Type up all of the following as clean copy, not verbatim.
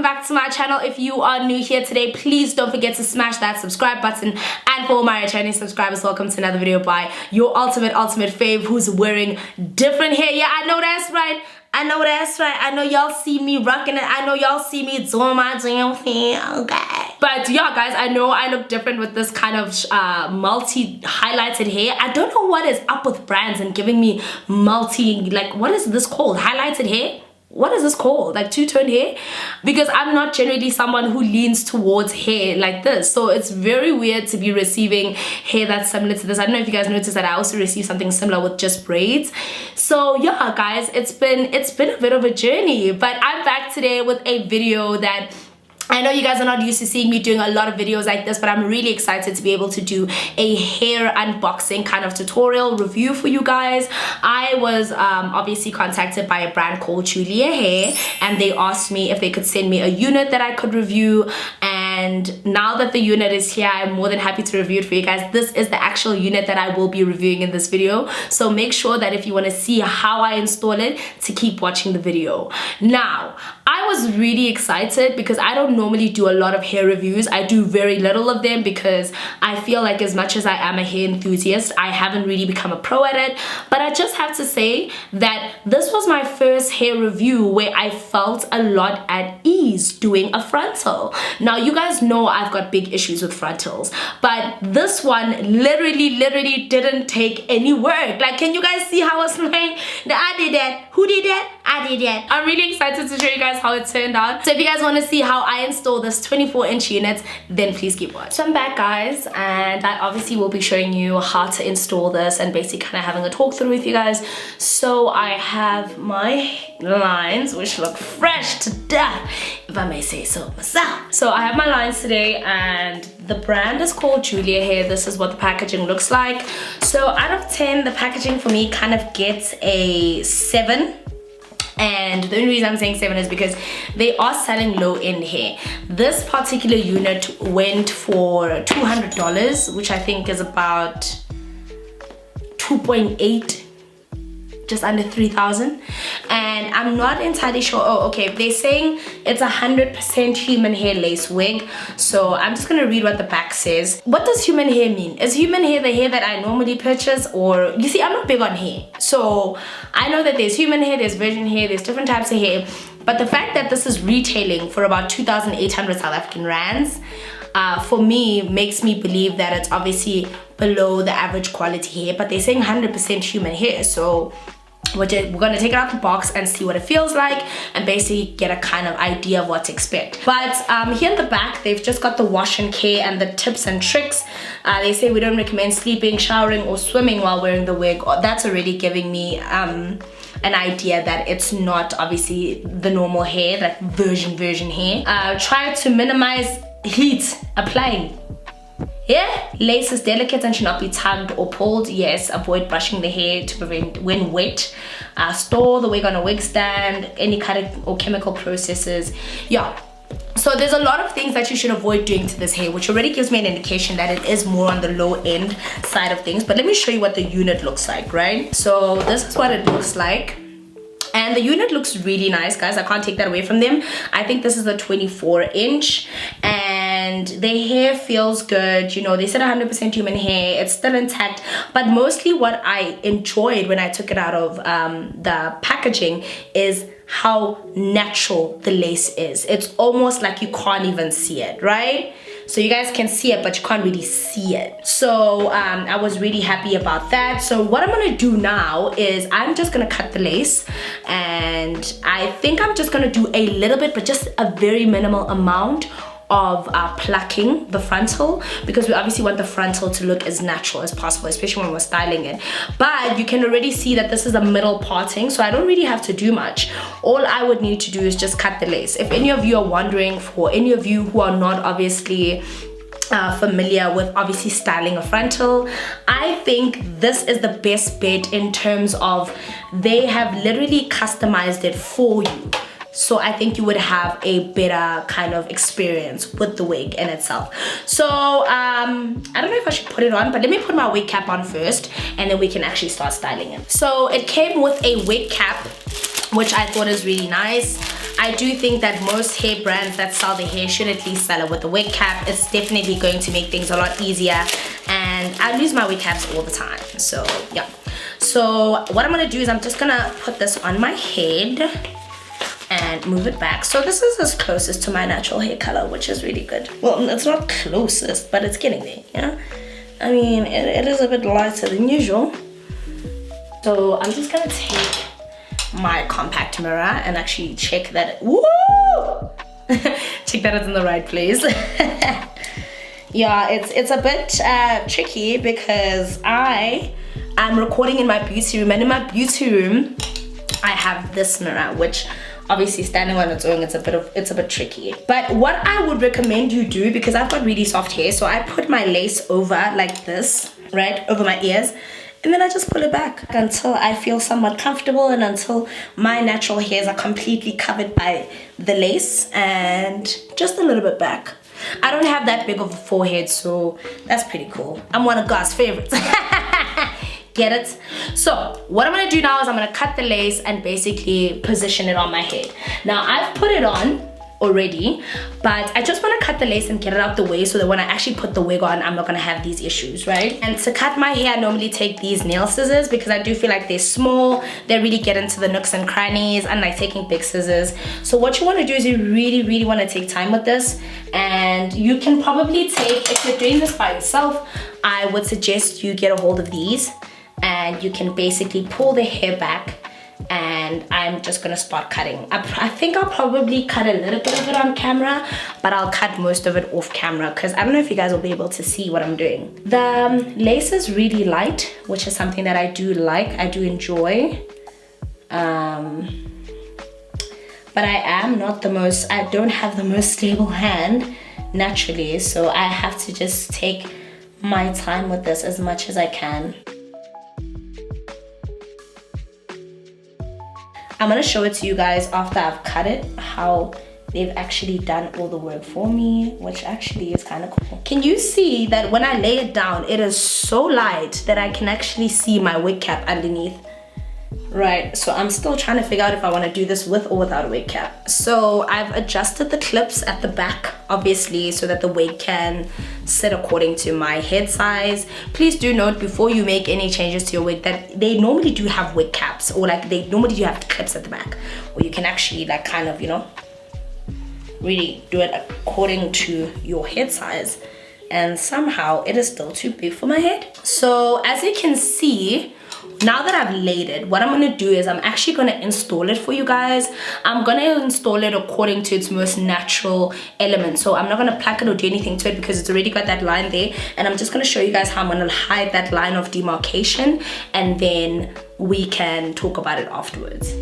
back to my channel. If you are new here today, please don't forget to smash that subscribe button, and for all my returning subscribers, welcome to another video by your ultimate fave who's wearing different hair. Yeah, I know that's right. I know that's right. I know y'all see me rocking it. I know y'all see me doing my damn thing. Okay. But yeah, guys, I know I look different with this kind of multi-highlighted hair. I don't know what is up with brands and giving me like, what is this called? Highlighted hair? What is this called? Like two-tone hair? Because I'm not generally someone who leans towards hair like this, so it's very weird to be receiving hair that's similar to this. I don't know if you guys noticed that I also received something similar with just braids. So yeah, guys, it's been a bit of a journey, but I'm back today with a video that I know you guys are not used to seeing me doing a lot of videos like this, but I'm really excited to be able to do a hair unboxing kind of tutorial review for you guys. I was obviously contacted by a brand called Julia Hair, and they asked me if they could send me a unit that I could review. And now that the unit is here, I'm more than happy to review it for you guys. This is the actual unit that I will be reviewing in this video, so make sure that if you want to see how I install it, to keep watching the video. Now, I was really excited because I don't normally do a lot of hair reviews. I do very little of them because I feel like as much as I am a hair enthusiast, I haven't really become a pro at it. But I just have to say that this was my first hair review where I felt a lot at ease doing a frontal. Now, you guys know I've got big issues with frontals, but this one literally didn't take any work. Like, can you guys see how I was smiling? I did that. Who did that? I did that. I'm really excited to show you guys how it turned out. So if you guys want to see how I install this 24-inch unit, then please keep watching. So I'm back, guys, and I obviously will be showing you how to install this and basically kind of having a talk through with you guys. So I have my lines, which look fresh to death, if I may say so myself. So I have my lines today, and the brand is called Julia Hair. This is what the packaging looks like. So out of 10, the packaging for me kind of gets a 7. And the only reason I'm saying 7 is because they are selling low-end hair. This particular unit went for $200, which I think is about 2.8, just under 3,000. And I'm not entirely sure. Oh, okay, they're saying it's 100% human hair lace wig. So I'm just gonna read what the back says. What does human hair mean? Is human hair the hair that I normally purchase? Or, you see, I'm not big on hair, so I know that there's human hair, there's virgin hair, there's different types of hair. But the fact that this is retailing for about 2,800 South African rands, for me, makes me believe that it's obviously below the average quality hair. But they're saying 100% human hair, so we're gonna take it out the box and see what it feels like, and basically get a kind of idea of what to expect. But here in the back, they've just got the wash and care and the tips and tricks. They say we don't recommend sleeping, showering, or swimming while wearing the wig. That's already giving me an idea that it's not obviously the normal hair, that virgin hair. Try to minimize heat applying. Yeah, lace is delicate and should not be tugged or pulled. Yes, avoid brushing the hair to prevent when wet. Store the wig on a wig stand, any kind of or chemical processes. Yeah, so there's a lot of things that you should avoid doing to this hair, which already gives me an indication that it is more on the low end side of things. But let me show you what the unit looks like, right? So this is what it looks like. And the unit looks really nice, guys. I can't take that away from them. I think this is a 24-inch, and their hair feels good. You know, they said 100% human hair. It's still intact, but mostly what I enjoyed when I took it out of the packaging is how natural the lace is. It's almost like you can't even see it, right? So you guys can see it, but you can't really see it. So I was really happy about that. So what I'm gonna do now is I'm just gonna cut the lace, and I think I'm just gonna do a little bit, but just a very minimal amount of plucking the frontal, because we obviously want the frontal to look as natural as possible, especially when we're styling it. But you can already see that this is a middle parting, so I don't really have to do much. All I would need to do is just cut the lace. If any of you are wondering, for any of you who are not obviously familiar with obviously styling a frontal, I think this is the best bet in terms of they have literally customized it for you. So I think you would have a better kind of experience with the wig in itself. So I don't know if I should put it on, but let me put my wig cap on first, and then we can actually start styling it. So it came with a wig cap, which I thought is really nice. I do think that most hair brands that sell the hair should at least sell it with a wig cap. It's definitely going to make things a lot easier, and I lose my wig caps all the time. So yeah. So what I'm gonna do is I'm just gonna put this on my head and move it back. So this is as closest to my natural hair color, which is really good. Well, it's not closest, but it's getting there, yeah? I mean, it is a bit lighter than usual. So I'm just gonna take my compact mirror and actually check that, woo! Check that it's in the right place. Yeah, it's a bit tricky because I'm recording in my beauty room, and in my beauty room, I have this mirror, which obviously standing on its own, it's a bit tricky. But what I would recommend you do, because I've got really soft hair, so I put my lace over like this, right, over my ears, and then I just pull it back until I feel somewhat comfortable and until my natural hairs are completely covered by the lace, and just a little bit back. I don't have that big of a forehead, so that's pretty cool. I'm one of God's favorites. Get it? So what I'm gonna do now is I'm gonna cut the lace and basically position it on my head. Now I've put it on already, but I just want to cut the lace and get it out the way so that when I actually put the wig on, I'm not gonna have these issues, right? And to cut my hair, I normally take these nail scissors because I do feel like they're small, they really get into the nooks and crannies, unlike taking big scissors. So what you want to do is you really want to take time with this, and you can probably take, if you're doing this by yourself, I would suggest you get a hold of these and you can basically pull the hair back, and I'm just gonna start cutting. I think I'll probably cut a little bit of it on camera, but I'll cut most of it off camera because I don't know if you guys will be able to see what I'm doing. The lace is really light, which is something that I do like, I do enjoy. But I don't have the most stable hand naturally, so I have to just take my time with this as much as I can. I'm gonna show it to you guys after I've cut it, how they've actually done all the work for me, which actually is kind of cool. Can you see that when I lay it down, it is so light that I can actually see my wig cap underneath? Right, so I'm still trying to figure out if I want to do this with or without a wig cap. So I've adjusted the clips at the back, obviously, so that the wig can sit according to my head size. Please do note before you make any changes to your wig that they normally do have wig caps, or like they normally do have clips at the back, where you can actually like kind of, you know, really do it according to your head size. And somehow it is still too big for my head. So as you can see, now that I've laid it, what I'm going to do is I'm actually going to install it for you guys. I'm going to install it according to its most natural elements. So I'm not going to pluck it or do anything to it because it's already got that line there. And I'm just going to show you guys how I'm going to hide that line of demarcation, and then we can talk about it afterwards.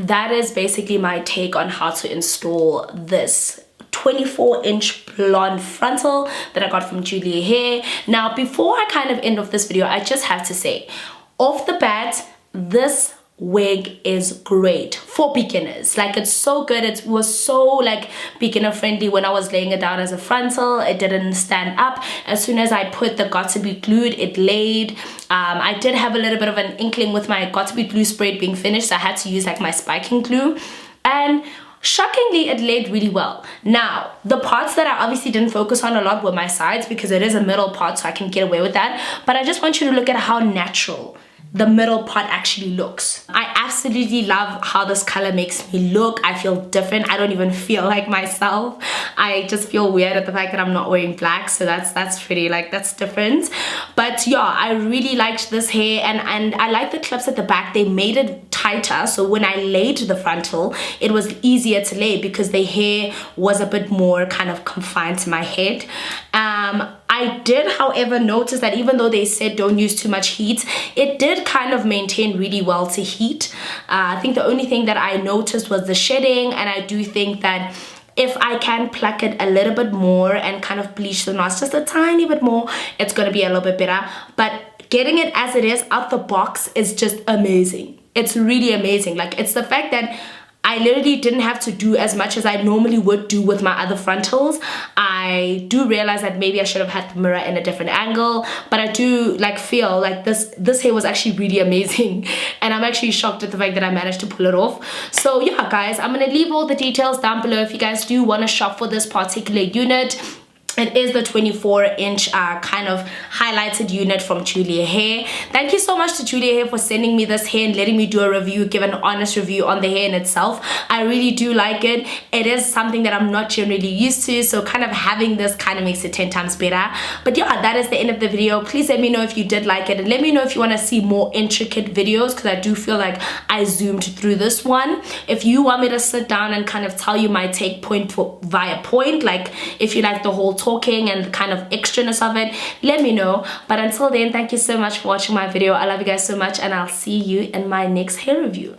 that is basically my take on how to install this 24-inch blonde frontal that I got from Julia Hair. Now, before I kind of end off this video, I just have to say, off the bat, this wig is great for beginners. Like, it's so good. It was so like beginner friendly. When I was laying it down as a frontal, it didn't stand up. As soon as I put the got to be glued, it laid. I did have a little bit of an inkling with my got to be glue sprayed being finished, so I had to use like my spiking glue, and shockingly, it laid really well. Now, the parts that I obviously didn't focus on a lot were my sides, because it is a middle part, so I can get away with that. But I just want you to look at how natural the middle part actually looks. I absolutely love how this color makes me look. I feel different. I don't even feel like myself. I just feel weird at the fact that I'm not wearing black, so that's pretty, like, that's different. But yeah, I really liked this hair, and I like the clips at the back. They made it tighter, so when I laid the frontal, it was easier to lay because the hair was a bit more kind of confined to my head. I did, however, notice that even though they said don't use too much heat, it did kind of maintain really well to heat. I think the only thing that I noticed was the shedding, and I do think that if I can pluck it a little bit more and kind of bleach the knots just a tiny bit more, it's going to be a little bit better. But getting it as it is out the box is just amazing. It's really amazing. Like, it's the fact that I literally didn't have to do as much as I normally would do with my other frontals. I do realize that maybe I should have had the mirror in a different angle, but I do like feel like this hair was actually really amazing, and I'm actually shocked at the fact that I managed to pull it off. So yeah, guys, I'm gonna leave all the details down below if you guys do want to shop for this particular unit. It is the 24-inch kind of highlighted unit from Julia Hair. Thank you so much to Julia Hair for sending me this hair and letting me do a review, give an honest review on the hair in itself. I really do like it. It is something that I'm not generally used to, so kind of having this kind of makes it 10 times better. But yeah, that is the end of the video. Please let me know if you did like it, and let me know if you want to see more intricate videos, because I do feel like I zoomed through this one. If you want me to sit down and kind of tell you my take point via point, like if you like the whole talking and kind of extraness of it, let me know. But until then, thank you so much for watching my video. I love you guys so much, and I'll see you in my next hair review.